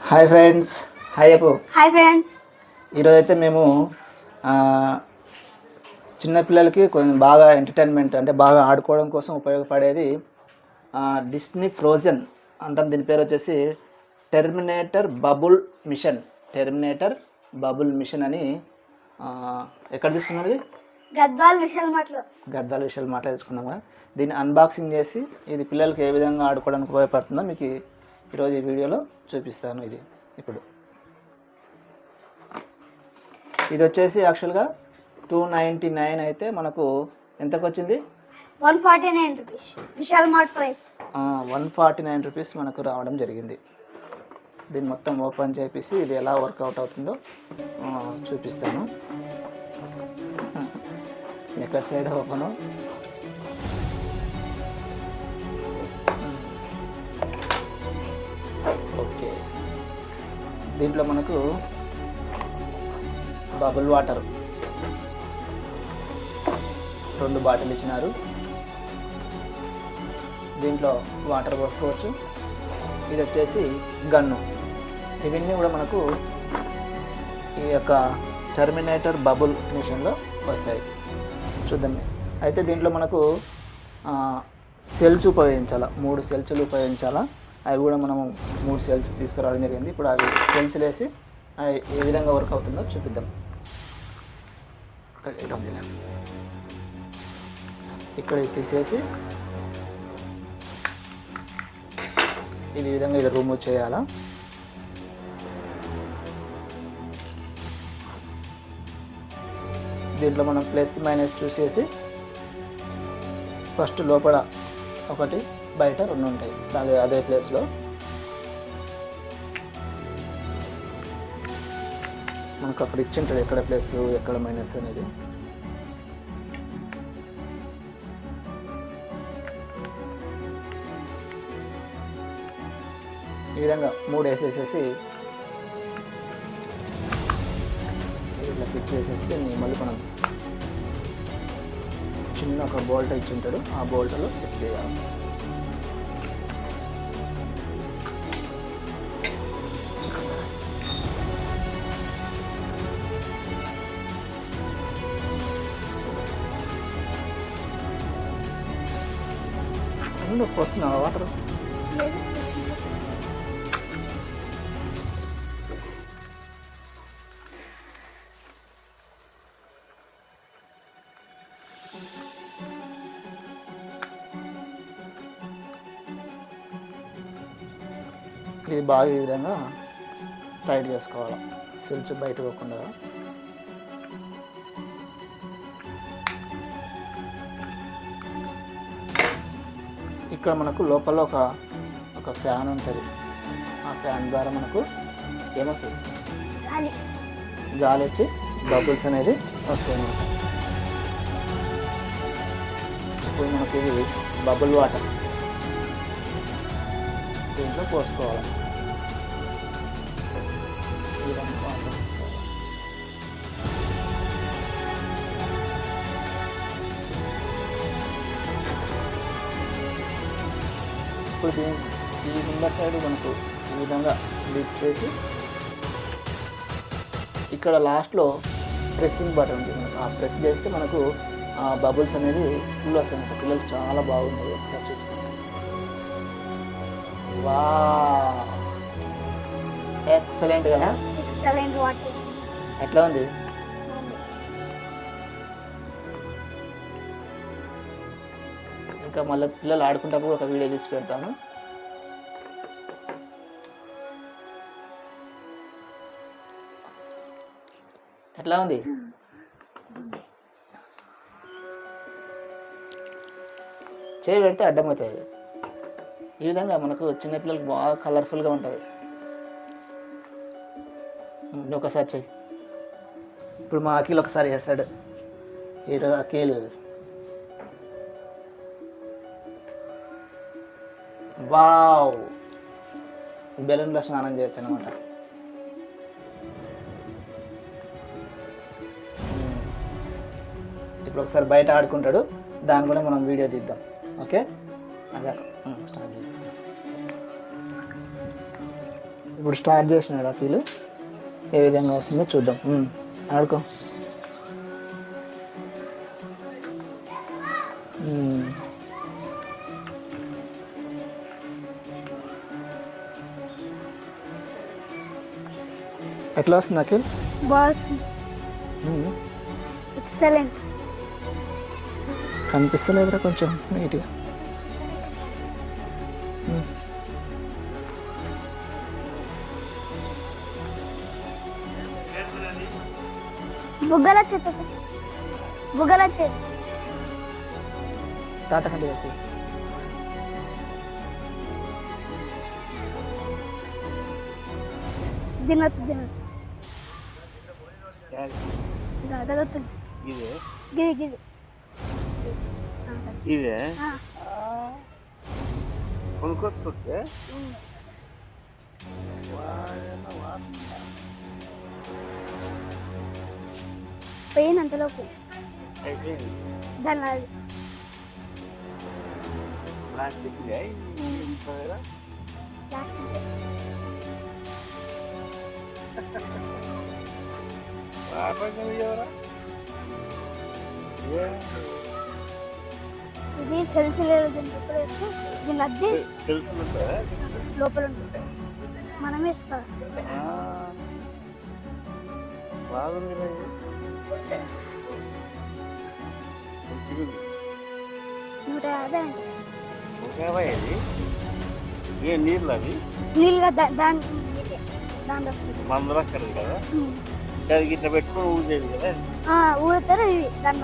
Hi friends. Hi అప్పు. Hi friends. ఈరోజు అయితే మేము చిన్నపిల్లలకి కొంచెం బాగా ఎంటర్టైన్మెంట్ అంటే బాగా ఆడుకోవడం కోసం ఉపయోగపడేది డిస్నీ ఫ్రోజన్ అంటాం. దీని పేరు వచ్చేసి terminator bubble machine. Terminator bubble machine అని ఎక్కడ తీసుకున్నాం? ఇది గద్వాల్ విశాల్ మార్ట్లో. గద్వాల్ విశాల్ మార్ట్లో తీసుకున్నాం కదా. దీన్ని అన్బాక్సింగ్ చేసి ఇది పిల్లలకి ఏ విధంగా ఆడుకోవడానికి ఉపయోగపడుతుందో మీకు ఈరోజు ఈ వీడియోలో చూపిస్తాను. ఇప్పుడు ఇది వచ్చేసి యాక్చువల్గా 299 అయితే మనకు ఎంతకు వచ్చింది? 149 rupees Vishal mart price. 149 rupees మనకు రావడం జరిగింది. దీన్ని మొత్తం ఓపెన్ చేసి ఇది ఎలా వర్కౌట్ అవుతుందో చూపిస్తాను. ఎక్కడ సైడ్ ఓపెను? ఓకే, దీంట్లో మనకు బబుల్ వాటర్ 2 బాటిల్ ఇచ్చినారు. దీంట్లో వాటర్ పోసుకోవచ్చు. ఇది వచ్చేసి గన్ను. ఇవన్నీ కూడా మనకు ఈ యొక్క టెర్మినేటర్ బబుల్ మిషన్లో వస్తాయి. చూద్దాం. అయితే దీంట్లో మనకు సెల్స్ ఉపయోగించాలా, 3 సెల్స్లు ఉపయోగించాలా. అవి కూడా మనము 3 సెల్స్ తీసుకురావడం జరిగింది. ఇప్పుడు అవి సెల్స్ వేసి అవి ఏ విధంగా వర్క్ అవుతుందో చూపిద్దాం. ఇక్కడ తీసేసి ఇది విధంగా ఇలా రిమూవ్ చేయాలా. దీంట్లో మనం ప్లస్ మైనస్ చూసేసి ఫస్ట్ లోపల ఒకటి బయట 2 ఉంటాయి అదే ప్లేస్లో. మనకు అక్కడ ఇచ్చింటాడు ఎక్కడ ప్లస్ ఎక్కడ మైనస్ అనేది. ఈ విధంగా 3 వేసేసేసి ఇట్లా ఫిక్స్ చేసేసి దీన్ని మళ్ళీ మనం చిన్న ఒక బోల్ట్ ఇచ్చింటాడు, ఆ బోల్ట్లో ఫిక్స్ చేయాలి. వస్తున్నావా వాటర్? ఇది బాగా ఈ విధంగా టైట్ చేసుకోవాలి, సెల్స్ బయట పోకుండా. ఇక్కడ మనకు లోపల ఒక ఫ్యాన్ ఉంటుంది. ఆ ఫ్యాన్ ద్వారా మనకు ఏమొస్తుంది? గాలి వచ్చి బబుల్స్ అనేది వస్తాయి అన్నమాట. ఇప్పుడు మనకి ఇది బబుల్ వాటర్ దీంట్లో పోసుకోవాలి. ఈ విధంగా వాటర్ పోసుకోవాలి. ఇప్పుడు ఈ ముందర సైడ్ మనకు ఈ విధంగా లిఫ్ట్ చేసి ఇక్కడ లాస్ట్లో ప్రెస్సింగ్ బటన్ ఉంది. మనకు ఆ ప్రెస్ చేస్తే మనకు ఆ బబుల్స్ అనేది ఫుల్ వస్తాయి. పిల్లలకి చాలా బాగుంది. ఒకసారి చూస్తాం. వా, ఎక్సలెంట్ కదా. ఎట్లా ఉంది? ఇంకా మళ్ళీ పిల్లలు ఆడుకుంటప్పుడు ఒక వీడియో తీసి పెడతాను. ఎట్లా ఉంది? చేయి పెడితే అడ్డమవుతుంది. ఈ విధంగా మనకు చిన్నపిల్లలకి బాగా కలర్ఫుల్గా ఉంటుంది. ఒకసారి చెయ్యి. ఇప్పుడు మా అఖిల్ ఒకసారి చేస్తాడు. హీరో అఖిల్. వావ్, బెలూన్లో స్నానం చేయొచ్చు అనమాట. ఇప్పుడు ఒకసారి బయట ఆడుకుంటాడు, దాన్ని కూడా మనం వీడియో తీద్దాం. ఓకే, అదే స్టార్ట్ చేద్దాం. ఇప్పుడు స్టార్ట్ చేసినాడు అఖిల్. ఏ విధంగా వస్తుందో చూద్దాం. ఆడుకో. ఎట్లా వస్తుంది అఖిల్? Balls excellent. కనిపిస్తలేదురా కొంచెం నీట్గా. బుగ్గల చెత్త బుగ్గల చెత్త తాత కంటే ఎక్కువ. తినొద్దు తినొద్దు గదొద్దు. ఇదే గిది గిది ఇదే కొనుక్కొచ్చుకుంటే పోయింది అంతలోపు. అయిపోయింది. దాని అది ప్లాస్టిక్ ఇది సెల్స్ లేదు. దీని లోపల వేస్తే దీని అద్దె సెల్స్ ఉంటాయా? లోపల ఉంటుంది. మనం వేసుకోవాలి. బాగుంది రా ఇది. మంచిగా ఉంది. 150 అండి. 150 అది. ఏ నీళ్ళు అవి నీళ్ళుగా దాంట్లో వస్తుంది. మందులు అక్కడది కదా. దానికి ఇట్లా పెట్టుకుని ఊదేది కదా. ఊరుతారు ఇది దాని